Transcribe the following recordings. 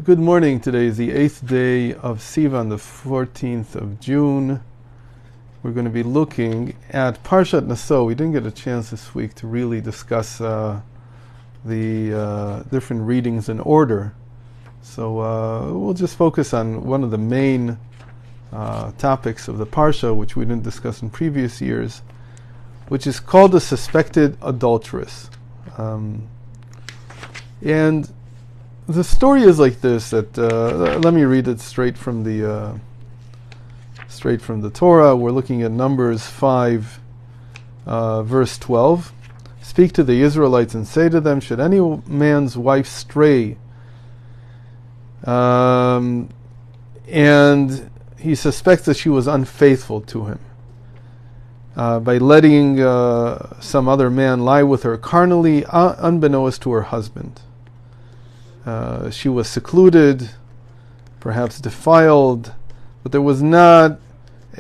Good morning. Today is the 8th day of Sivan, the 14th of June. We're going to be looking at Parshat Naso. We didn't get a chance this week to really discuss the different readings in order. So we'll just focus on one of the main topics of the Parsha, which we didn't discuss in previous years, which is called the suspected adulteress. And the story is like this. That let me read it straight from the Torah. We're looking at Numbers 5, verse 12. Speak to the Israelites and say to them, should any man's wife stray, and he suspects that she was unfaithful to him by letting some other man lie with her carnally, unbeknownst to her husband. She was secluded, perhaps defiled, but there was not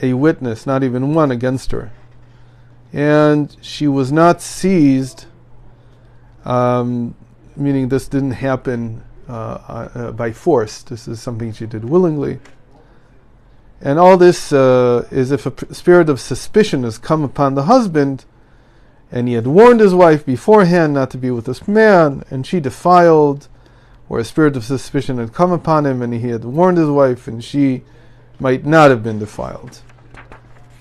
a witness, not even one, against her. And she was not seized, meaning this didn't happen by force. This is something she did willingly. And all this is if a spirit of suspicion has come upon the husband, and he had warned his wife beforehand not to be with this man, and she defiled, or a spirit of suspicion had come upon him and he had warned his wife and she might not have been defiled.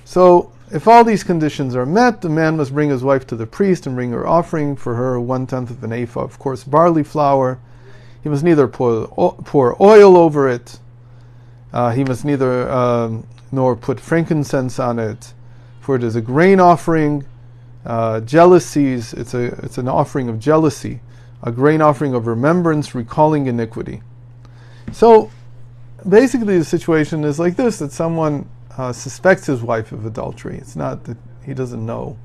So, if all these conditions are met, the man must bring his wife to the priest and bring her offering for her 1/10 of an ephah of coarse barley flour. He must neither pour oil over it, he must neither nor put frankincense on it, for it is a grain offering. Jealousies, it's an offering of jealousy, a grain offering of remembrance, recalling iniquity. So, basically the situation is like this, that someone suspects his wife of adultery. It's not that he doesn't know.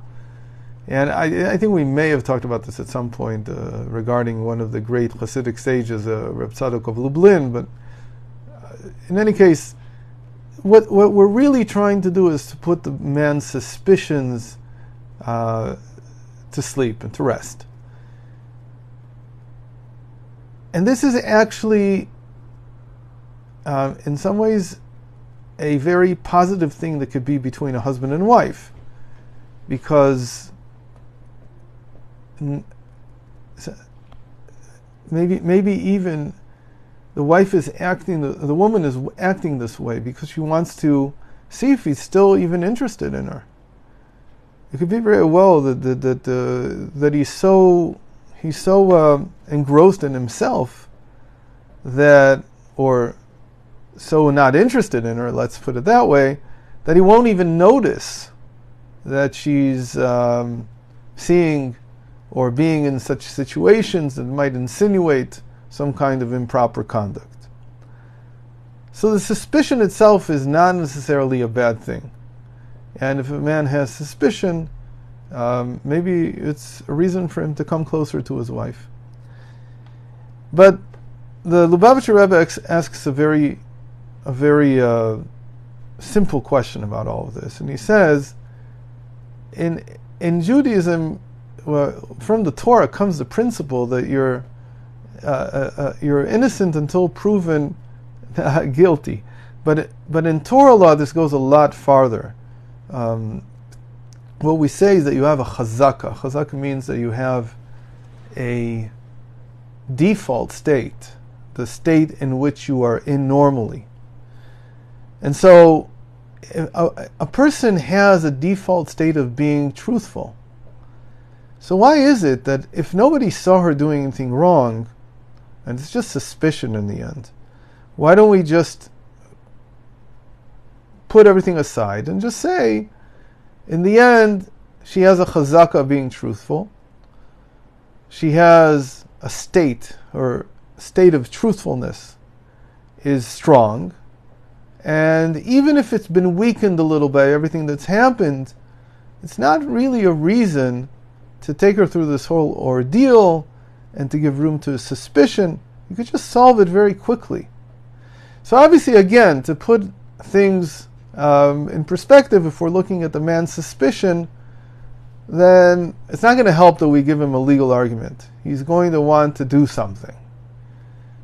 And I think we may have talked about this at some point regarding one of the great Hasidic sages, Reb Tzadok of Lublin, but in any case, what we're really trying to do is to put the man's suspicions to sleep and to rest. And this is actually, in some ways, a very positive thing that could be between a husband and wife, because maybe even the wife is acting, the woman is acting this way because she wants to see if he's still even interested in her. It could be very well that he's so engrossed in himself that, or so not interested in her, let's put it that way, that he won't even notice that she's seeing or being in such situations that might insinuate some kind of improper conduct. So the suspicion itself is not necessarily a bad thing. And if a man has suspicion, maybe it's a reason for him to come closer to his wife. But the Lubavitcher Rebbe asks a very simple question about all of this, and he says, in Judaism, from the Torah comes the principle that you're innocent until proven guilty. But in Torah law, this goes a lot farther. What we say is that you have a chazaka. Chazaka means that you have a default state, the state in which you are in normally. And so a person has a default state of being truthful. So why is it that if nobody saw her doing anything wrong, and it's just suspicion in the end, why don't we just put everything aside and just say, in the end, she has a chazaka of being truthful. She has a state, or state of truthfulness is strong. And even if it's been weakened a little by everything that's happened, it's not really a reason to take her through this whole ordeal and to give room to suspicion. You could just solve it very quickly. So obviously, again, to put things in perspective, if we're looking at the man's suspicion, then it's not going to help that we give him a legal argument. He's going to want to do something.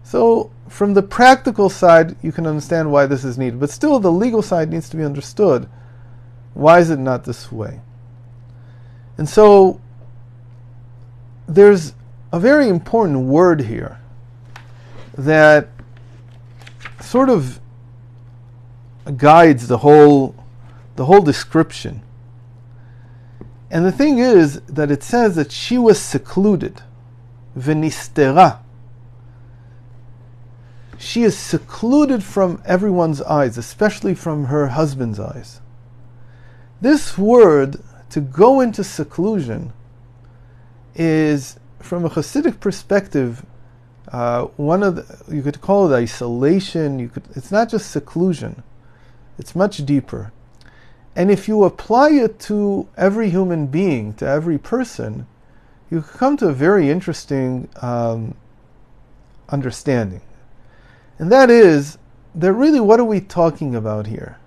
So from the practical side, you can understand why this is needed. But still, the legal side needs to be understood. Why is it not this way? And so, there's a very important word here that sort of guides the whole description. And the thing is that it says that she was secluded. V'nistera. She is secluded from everyone's eyes, especially from her husband's eyes. This word, to go into seclusion, is, from a Hasidic perspective, you could call it isolation. It's not just seclusion; it's much deeper. And if you apply it to every human being, to every person, you come to a very interesting understanding. And that is that really, what are we talking about here?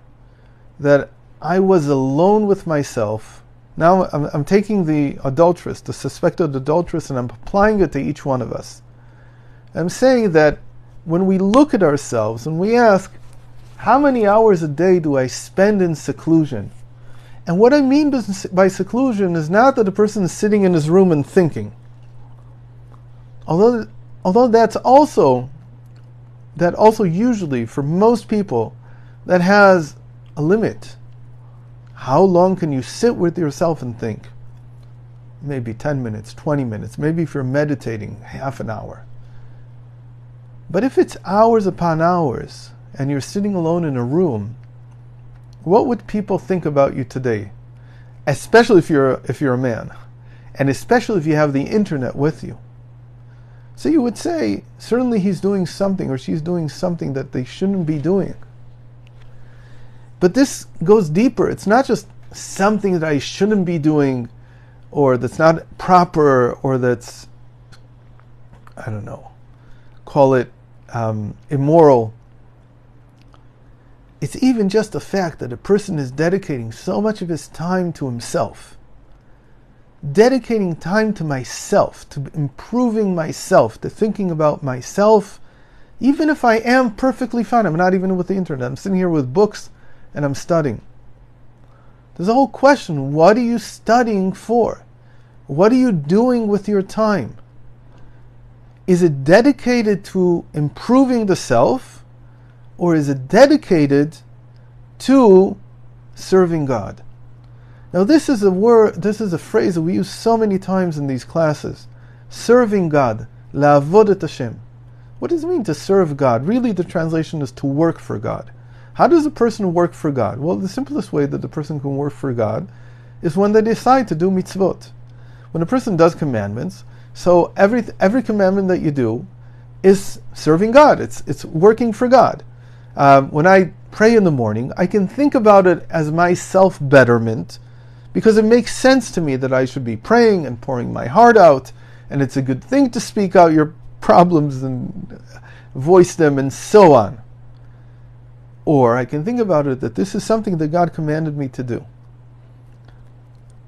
That I was alone with myself. Now I'm taking the adulteress, the suspected adulteress, and I'm applying it to each one of us. I'm saying that when we look at ourselves and we ask, how many hours a day do I spend in seclusion? And what I mean by seclusion is not that a person is sitting in his room and thinking. Although that also usually, for most people, that has a limit. How long can you sit with yourself and think? Maybe 10 minutes, 20 minutes, maybe if you're meditating, half an hour. But if it's hours upon hours, and you're sitting alone in a room, what would people think about you today? Especially if you're a man, and especially if you have the internet with you. So you would say, certainly he's doing something or she's doing something that they shouldn't be doing. But this goes deeper. It's not just something that I shouldn't be doing, or that's not proper, or that's, I don't know, call it immoral. It's even just the fact that a person is dedicating so much of his time to himself. Dedicating time to myself, to improving myself, to thinking about myself, even if I am perfectly fine. I'm not even with the internet. I'm sitting here with books and I'm studying. There's a whole question. What are you studying for? What are you doing with your time? Is it dedicated to improving the self, or is it dedicated to serving God? Now this is a phrase that we use so many times in these classes. Serving God. La'avodat Hashem. What does it mean to serve God? Really the translation is to work for God. How does a person work for God? Well, the simplest way that the person can work for God is when they decide to do mitzvot. When a person does commandments, so every commandment that you do is serving God. It's working for God. When I pray in the morning, I can think about it as my self-betterment, because it makes sense to me that I should be praying and pouring my heart out, and it's a good thing to speak out your problems and voice them and so on. Or I can think about it that this is something that God commanded me to do.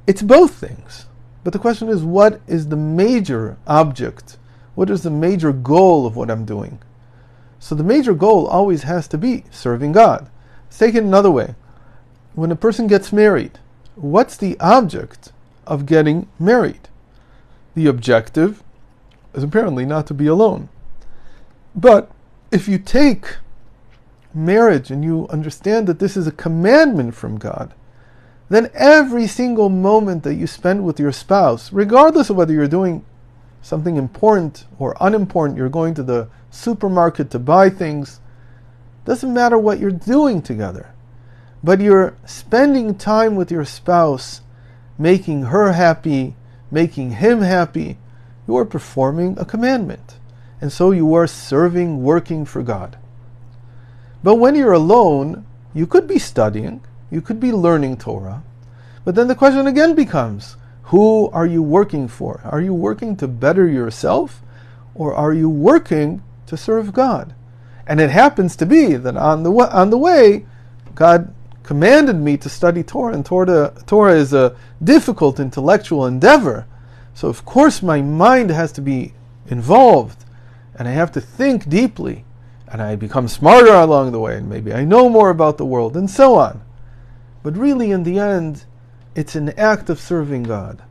It's both things. But the question is, what is the major object? What is the major goal of what I'm doing? So the major goal always has to be serving God. Let's take it another way. When a person gets married, what's the object of getting married? The objective is apparently not to be alone. But if you take marriage and you understand that this is a commandment from God, then every single moment that you spend with your spouse, regardless of whether you're doing something important or unimportant, you're going to the supermarket to buy things, doesn't matter what you're doing together, but you're spending time with your spouse, making her happy, making him happy, you are performing a commandment. And so you are serving, working for God. But when you're alone, you could be studying, you could be learning Torah, but then the question again becomes, who are you working for? Are you working to better yourself, or are you working to serve God? And it happens to be that on the way, God commanded me to study Torah, and Torah is a difficult intellectual endeavor. So of course my mind has to be involved, and I have to think deeply. and I become smarter along the way, and maybe I know more about the world, and so on. But really, in the end, it's an act of serving God.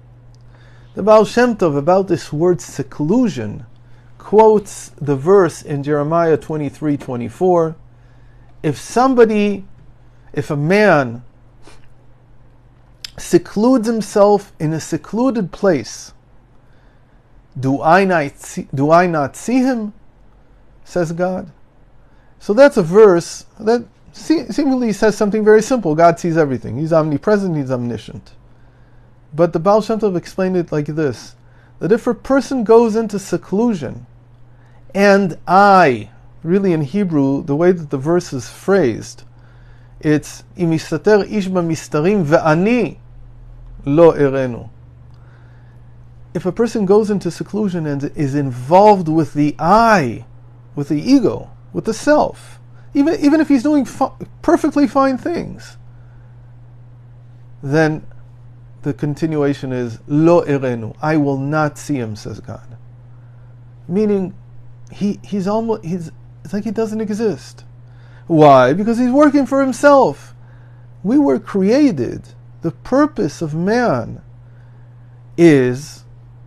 The Baal Shem Tov, about this word seclusion, quotes the verse in Jeremiah 23:24. If a man secludes himself in a secluded place, do I not see him? Says God. So that's a verse that seemingly says something very simple. God sees everything. He's omnipresent, he's omniscient. But the Baal Shem Tov explained it like this, that if a person goes into seclusion, and really in Hebrew, the way that the verse is phrased, it's imistater ish b'mistarim ve'ani lo erenu. If a person goes into seclusion and is involved with the I, with the ego, with the self, even if he's doing perfectly fine things, then the continuation is lo erenu. I will not see him, says God. Meaning, it's like he doesn't exist. Why? Because he's working for himself. We were created. The purpose of man is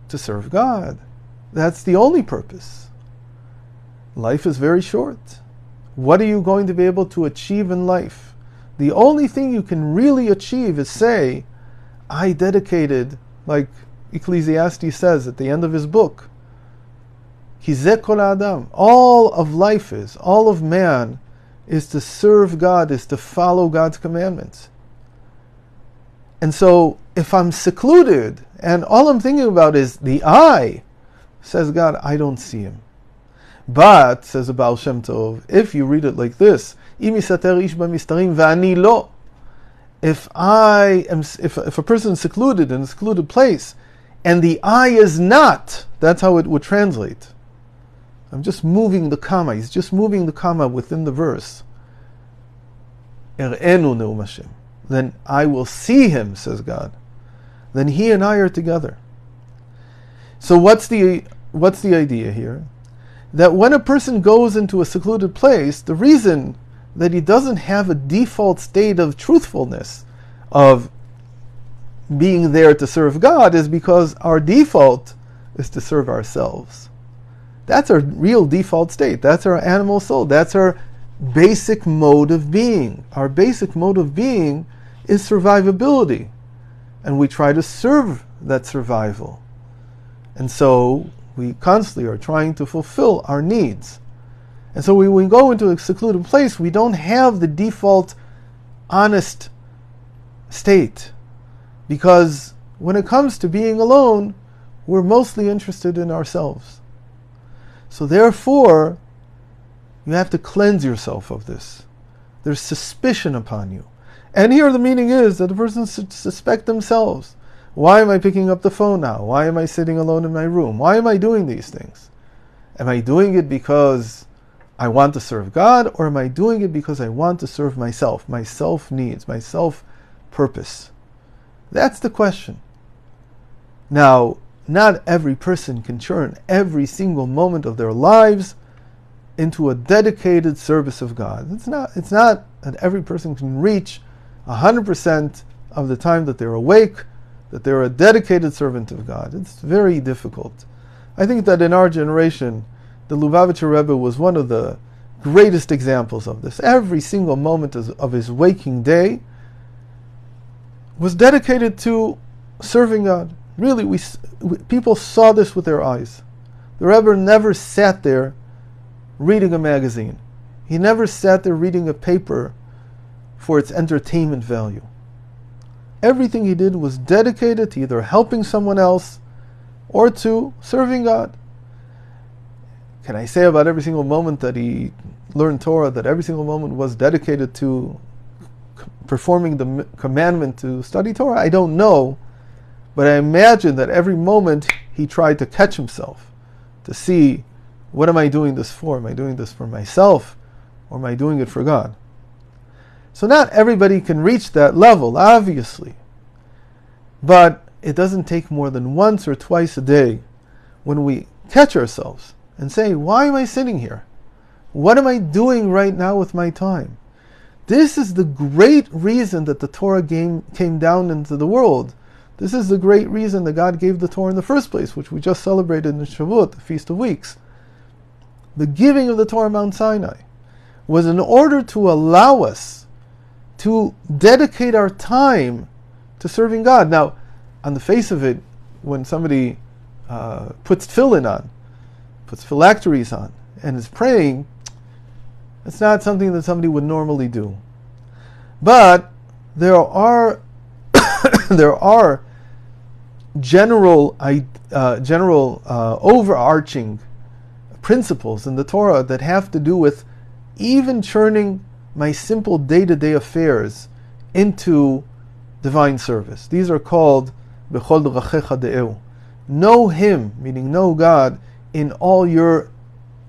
to serve God. That's the only purpose. Life is very short. What are you going to be able to achieve in life? The only thing you can really achieve is say, I dedicated, like Ecclesiastes says at the end of his book, Kizeh kol adam. All of life is, all of man is to serve God, is to follow God's commandments. And so, if I'm secluded, and all I'm thinking about is the I, says God, I don't see him. But, says the Baal Shem Tov, if you read it like this, if a person is secluded in a secluded place, and the I is not, that's how it would translate. I'm just moving the comma. He's just moving the comma within the verse. Er'enu ne'um Hashem. Then I will see him, says God. Then he and I are together. So what's the idea here? That when a person goes into a secluded place, the reason that he doesn't have a default state of truthfulness, of being there to serve God, is because our default is to serve ourselves. That's our real default state. That's our animal soul. That's our basic mode of being. Our basic mode of being is survivability. And we try to serve that survival. And so we constantly are trying to fulfill our needs. And so when we go into a secluded place, we don't have the default honest state. Because when it comes to being alone, we're mostly interested in ourselves. So therefore, you have to cleanse yourself of this. There's suspicion upon you. And here the meaning is that the person should suspect themselves. Why am I picking up the phone now? Why am I sitting alone in my room? Why am I doing these things? Am I doing it because I want to serve God, or am I doing it because I want to serve myself, my self-needs, my self-purpose? That's the question. Now, not every person can turn every single moment of their lives into a dedicated service of God. It's not that every person can reach 100% of the time that they're awake, that they're a dedicated servant of God. It's very difficult. I think that in our generation, the Lubavitcher Rebbe was one of the greatest examples of this. Every single moment of his waking day was dedicated to serving God. Really, people saw this with their eyes. The Rebbe never sat there reading a magazine. He never sat there reading a paper for its entertainment value. Everything he did was dedicated to either helping someone else or to serving God. Can I say about every single moment that he learned Torah, that every single moment was dedicated to performing the commandment to study Torah? I don't know. But I imagine that every moment he tried to catch himself, to see, what am I doing this for? Am I doing this for myself, or am I doing it for God? So not everybody can reach that level, obviously. But it doesn't take more than once or twice a day when we catch ourselves and say, why am I sitting here? What am I doing right now with my time? This is the great reason that the Torah came down into the world. This is the great reason that God gave the Torah in the first place, which we just celebrated in Shavuot, the Feast of Weeks. The giving of the Torah on Mount Sinai was in order to allow us to dedicate our time to serving God. Now, on the face of it, when somebody puts tefillin on, puts phylacteries on, and is praying, it's not something that somebody would normally do. But there are general overarching principles in the Torah that have to do with even turning my simple day-to-day affairs into divine service. These are called Bechol Drachecha De'eu. Know Him, meaning know God, in all your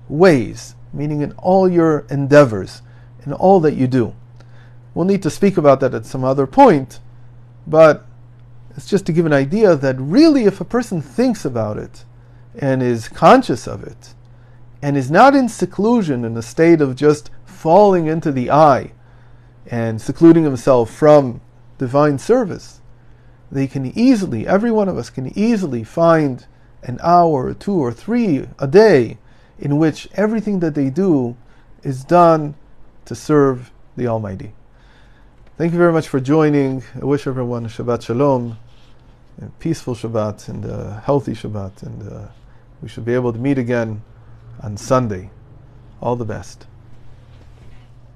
ways, meaning in all your endeavors, in all that you do. We'll need to speak about that at some other point, but it's just to give an idea that really if a person thinks about it and is conscious of it and is not in seclusion, in a state of just falling into the eye and secluding himself from divine service, they can easily, every one of us can easily find an hour or 2 or 3 a day in which everything that they do is done to serve the Almighty. Thank you very much for joining. I wish everyone a Shabbat Shalom, a peaceful Shabbat and a healthy Shabbat, and we should be able to meet again on Sunday. All the best.